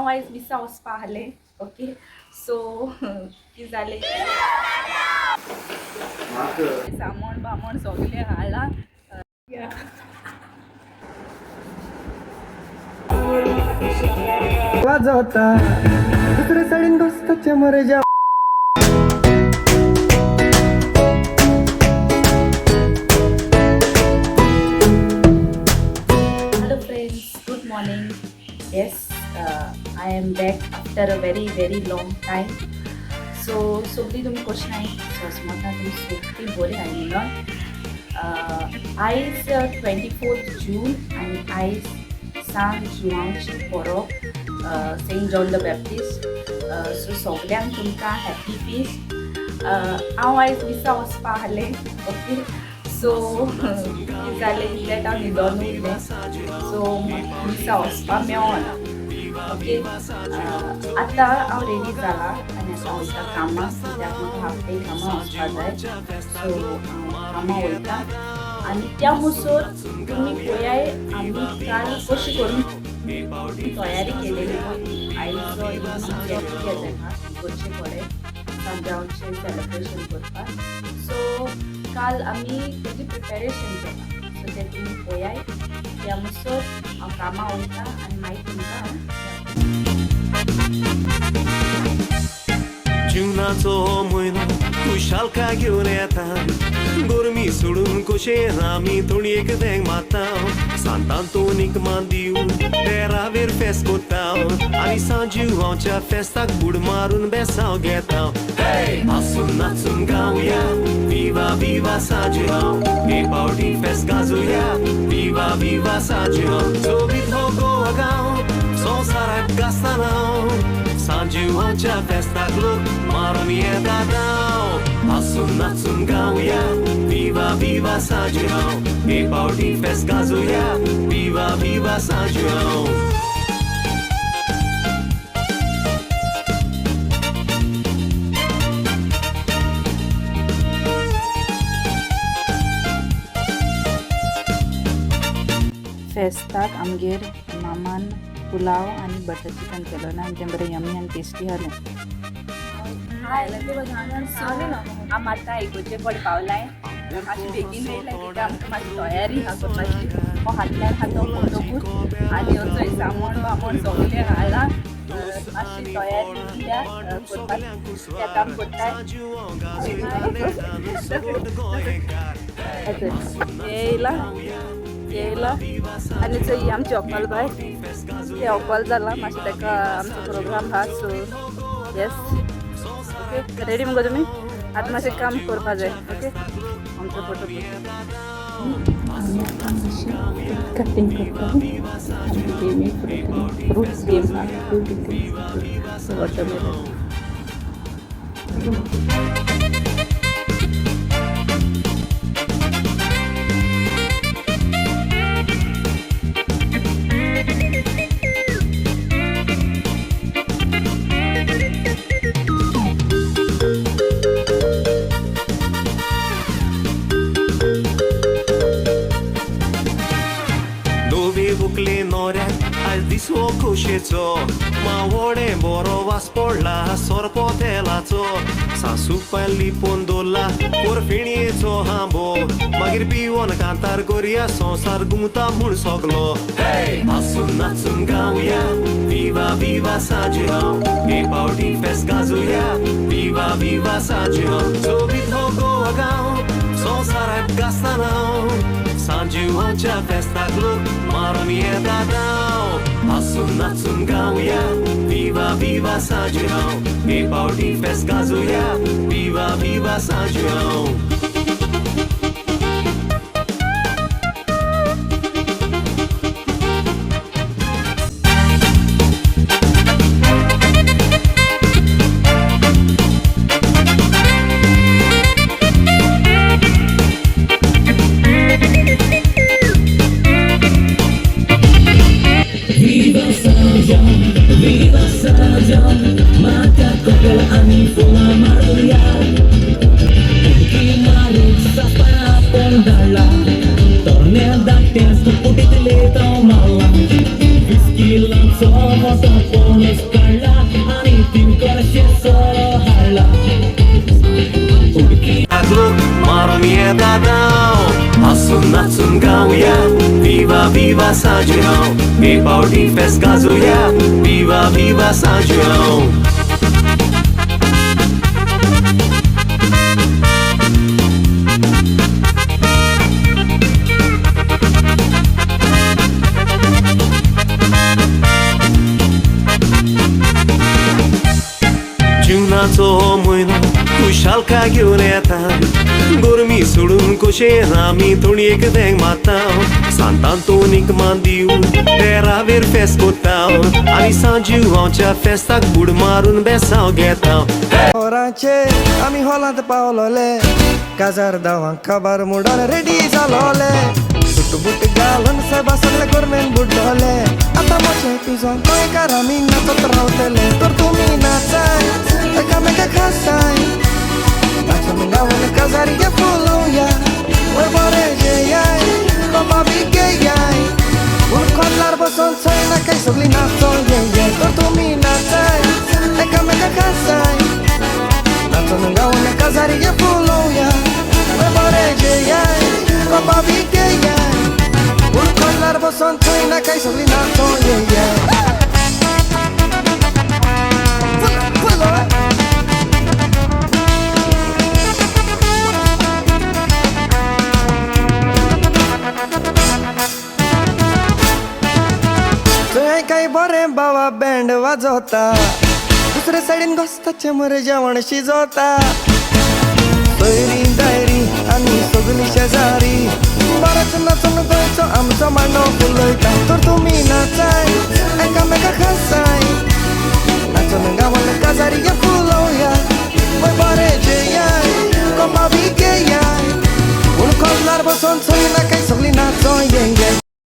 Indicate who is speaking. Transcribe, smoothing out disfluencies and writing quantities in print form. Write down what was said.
Speaker 1: आयज विसा वचपा आहले. ओके सो कितें जालें सामोण बामोण सगळें हाडला.
Speaker 2: वाजवता दुसऱ्या साडीन दोस्ताच्या मरेजा.
Speaker 1: Hello friends, good morning. Yes, I am back after a very long time. So Sogllim तुम कशें आहाय? सोसमोता तुम सोगलीं बरें आहाय न्हू? आयज 24 जून आनी आयज Sao Joao परब, saint John the Baptist. So सगळ्यांक तुमकां हॅपी फीस्ट. हांव आयज विसा वचपा आहलें. ओके सो कितें जालें तें हांव न्हिदोन उरलें. सो विसा वचपा मेळना. ओके आतां हांव रेडी जाला आनी आतां वयता कामाक. कित्याक म्हाका हाफ डे कामां वचपा जाय. सो हांव कामां वयता आनी त्या मुसोर तुमी पळयाय आमी काल कशी करून तयारी केलेली. आयचो गेट टुगेदर करचें पडलें सांजांवचें सेलिब्रेशन करपाक. सो काल आमी तेजी प्रिपेरेशन केलां. सो तें तुमी पळयाय. त्या मुसोर हांव कामां वयता आनी मागीर तुमकां
Speaker 3: जीवनाचो हो म्हयनो खुशालकाय घेवन येता. गोरमी सोडून कुशेन आमी तोणयेक देंग मारता. सांतांतोनीक मान दिवन तेरावेर फेस्त कोत्ता आनी सांजुवांच्या फेस्ताक बुड मारून बेसांव घेता. हांसून नाचून गावया विवा विवा Sao Joao. हे पावटी फेस्त गाजोया विवा विवा Sao Joao. सोबीत हो गोवा गांव संवसाराक गासता नांव. सांजुवांच्या फेस्ताक लोक मारून येता धांव. हांसून नाचून गावया विवा विवा Sao Joao. हे पावटी फेस्त गाजोया विवा विवा Sao Joao.
Speaker 1: फेस्ताक आमगेर मामान पुलाव आनी बटर चिकन केलो ना आनी तें बरें यमी आनी टेस्टी जालें. हांव आतां आयकोचे कडेन पावलाय. मातशें बेगीन येयलें कित्याक आमकां मातशी तयारी आहा करपाची. हो हातल्यान हातो फोटो बूथ आनी हो थंय सामोण बामोण सगळें हाडलां. मातशी तयारी कित्याक करपाक तें काम करताय. येयला आनी थंय आमची अक्कल बाय तें अक्कल जाला. मातशें ताका आमचो प्रोग्राम आहा. सो येस ओके रेडी मुगो तुमी? आतां मातशें काम करपा जाय. ओके आमचो फोटो कटिंग करता. Fruits game watermelon.
Speaker 3: दिसो खोशेचो मावोडें बरो वास पडला सोरपोतेलाचो. सासू पायली पोन दवरला कोरफिणयेचो हांबो. मागीर पिवोन कांतार कोरया संवसार गुंता म्हूण सोगलो. हांसून नाचून गावया विवा विवा Sao Joao. हे पावटी फेस्त गाजोया विवा विवा Sao Joao. सोबीत हो गोवा गांव संवसाराक गासता नांव. सांजुवांच्या फेस्ताक लोक मारून येता धांव. हांसून नाचून गावया विवा विवा Sao Joao. हे पावटी फेस्त गाजोया विवा विवा Sao Joao.
Speaker 4: Viva Sao Joao, mata kopel ani pula maria. Kimalit sa panapondala, torneda tens tu putit letao mala. Viskilan somos a pon दीस काढला आणि तिनकर शेसो हाडला
Speaker 3: लागलो मारून येता धांव हसून नाचून गावया Viva Viva Sao Joao हे पावटी फेस्त गाजोया Viva Viva Sao Joao जीवनाचो हो म्हयनो खुशालका घेवन येता गोरमी सोडून कुशेन आमी तोणयेक देंग मारता सांतांतोनीक मान दिवन तेरावेर फेस्त कोत्ता आनी सांजुवांच्या फेस्ताक बुड मारून बेसांव घेता
Speaker 2: वरांचे आमी हॉलांत पावलोले काजार दावांक काबार मोडोन रेडी जालोले सूट बूट घालून सायबा सगळे गोरमेंट बुड्डोले आतां मोचे तुजोन गोंयकार आमी नाचत रावतले तर तुमी नाचाय एकामेकाक हांसाय नाचून गावून काजारीगे फुलोवया वय बरें जेयाय बाबा बी गेयाय पूण खोदलार बसून चोयनाकाय सगळीं नाचोंक येयाय तर तुमी नाचाय एकामेकाक हांसाय नाचून गावून काजारीगे फुलोवया वय बरें जेयाय बाबा बी गेयाय पूण खोदलार बसून चोयनाकाय सगळीं नाचोंक येयाय काय बरें बाबा बँड वाजवता दुसरे सायडीन घोस्ताचे मरे जेवण शिजवता सोयरी दायरी आनी सगळीं शेजारी बरेंच नाचून गोंयचो आमचो मांडो फुलयता तर तुमी नाचाय एकामेकाक हांसाय नाचून गांवांत काजारी फुलोवया वय बरें जेयाय कोपा बी गेयाय पूण खोदलार बसून चोयनाकाय सगळीं नाचों येयाय